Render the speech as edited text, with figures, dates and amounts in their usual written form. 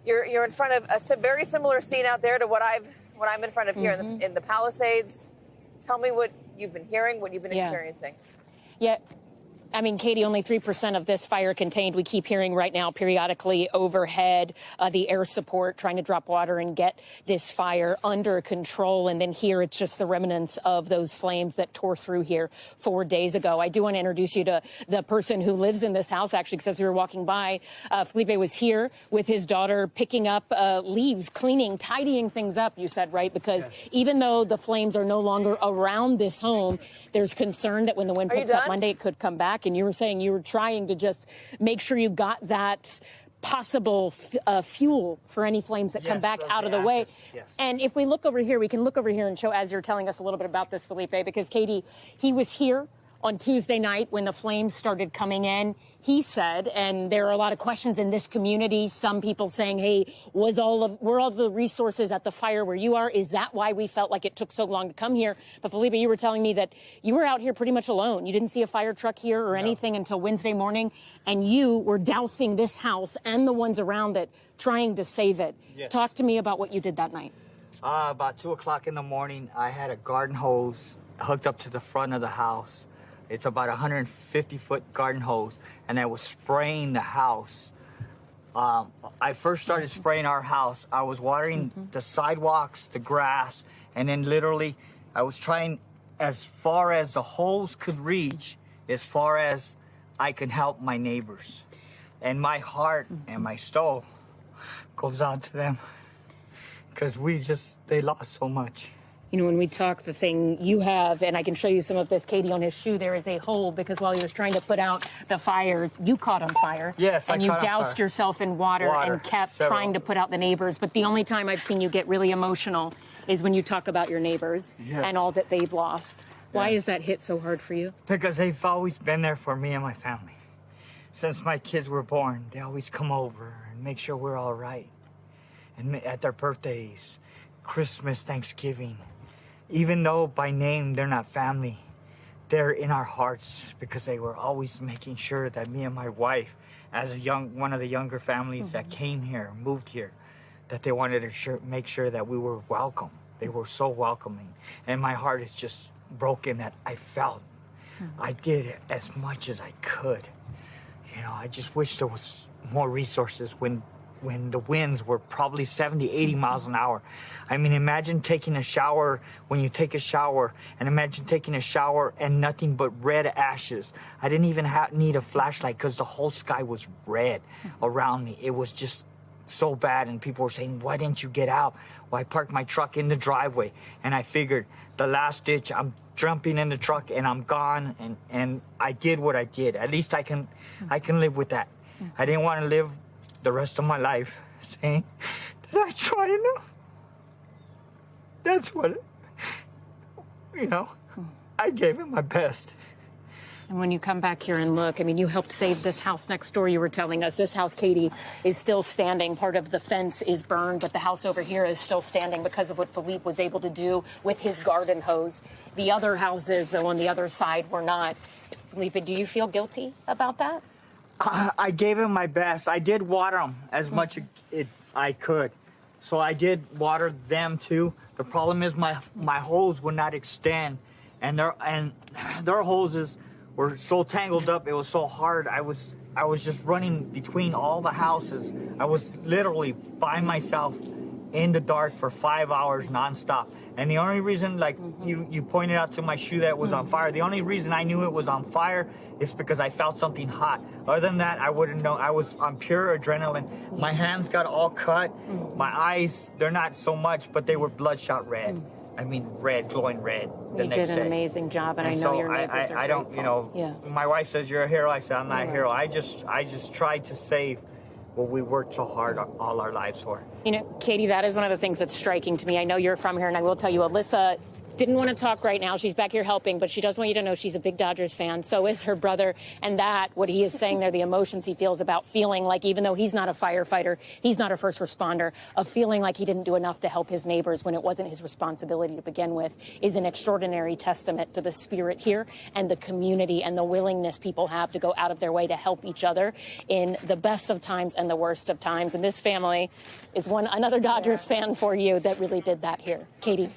You're in front of a very similar scene out there to what I'm in front of here in the Palisades. Tell me what you've been hearing, what you've been experiencing. Yeah. I mean, Katie, only 3% of this fire contained. We keep hearing right now periodically overhead the air support trying to drop water and get this fire under control. And then here it's just the remnants of those flames that tore through here 4 days ago. I do want to introduce you to the person who lives in this house, actually, because as we were walking by, Felipe was here with his daughter picking up leaves, cleaning, tidying things up, you said, right? Because even though the flames are no longer around this home, there's concern that when the wind picks up Monday, it could come back. And you were saying you were trying to just make sure you got that possible fuel for any flames that come back out of the way. Yes. And if we look over here, we can look over here and show, as you're telling us a little bit about this, Felipe, because Katie, he was here on Tuesday night when the flames started coming in. He said, and there are a lot of questions in this community, some people saying, hey, were all the resources at the fire where you are? Is that why we felt like it took so long to come here? But Felipe, you were telling me that you were out here pretty much alone. You didn't see a fire truck here or anything until Wednesday morning, and you were dousing this house and the ones around it, trying to save it. Yes. Talk to me about what you did that night. About 2 o'clock in the morning, I had a garden hose hooked up to the front of the house. It's about a 150-foot garden hose, and I was spraying the house. I first started spraying our house. I was watering the sidewalks, the grass, and then literally I was trying as far as the hose could reach, as far as I could help my neighbors. And my heart and my soul goes out to them because they lost so much. You know, when we talk, the thing you have, and I can show you some of this, Katie, on his shoe, there is a hole because while he was trying to put out the fires, you caught on fire. Yes, and you doused yourself in water and kept trying to put out the neighbors. But the only time I've seen you get really emotional is when you talk about your neighbors and all that they've lost. Why is that hit so hard for you? Because they've always been there for me and my family. Since my kids were born, they always come over and make sure we're all right. And at their birthdays, Christmas, Thanksgiving. Even though by name they're not family, they're in our hearts because they were always making sure that me and my wife, as one of the younger families that came here, moved here, that they wanted to make sure that we were welcome. They were so welcoming. And my heart is just broken that I felt. I did as much as I could. You know, I just wish there was more resources when the winds were probably 70, 80 miles an hour. I mean, imagine taking a shower when you take a shower, and imagine taking a shower and nothing but red ashes. I didn't even need a flashlight because the whole sky was red around me. It was just so bad, and people were saying, why didn't you get out? Well, I parked my truck in the driveway, and I figured the last ditch, I'm jumping in the truck and I'm gone, and I did what I did. At least I can live with that. I didn't want to live the rest of my life saying that I tried enough. That's what, I gave it my best. And when you come back here and look, I mean, you helped save this house next door. You were telling us this house, Katie, is still standing. Part of the fence is burned, but the house over here is still standing because of what Felipe was able to do with his garden hose. The other houses, though, on the other side were not. Felipe, do you feel guilty about that? I gave him my best. I did water them as much as I could. So I did water them too. The problem is my hose would not extend, and their hoses were so tangled up. It was so hard. I was just running between all the houses. I was literally by myself in the dark for 5 hours nonstop. And the only reason, like you pointed out to my shoe that was on fire, the only reason I knew it was on fire is because I felt something hot. Other than that, I wouldn't know. I was on pure adrenaline. My hands got all cut. My eyes, they're not so much, but they were bloodshot red. I mean, red, glowing red. You did an amazing job, and I know your neighbors are I don't, my wife says you're a hero. I said I'm not a hero. I just tried to save what we worked so hard all our lives for. You know, Katie, that is one of the things that's striking to me. I know you're from here, and I will tell you, Alyssa Didn't want to talk right now. She's back here helping, but she does want you to know she's a big Dodgers fan. So is her brother. And that, what he is saying there, the emotions he feels about feeling like, even though he's not a firefighter, he's not a first responder, of feeling like he didn't do enough to help his neighbors when it wasn't his responsibility to begin with, is an extraordinary testament to the spirit here and the community and the willingness people have to go out of their way to help each other in the best of times and the worst of times. And this family is another Dodgers fan for you that really did that here. Katie.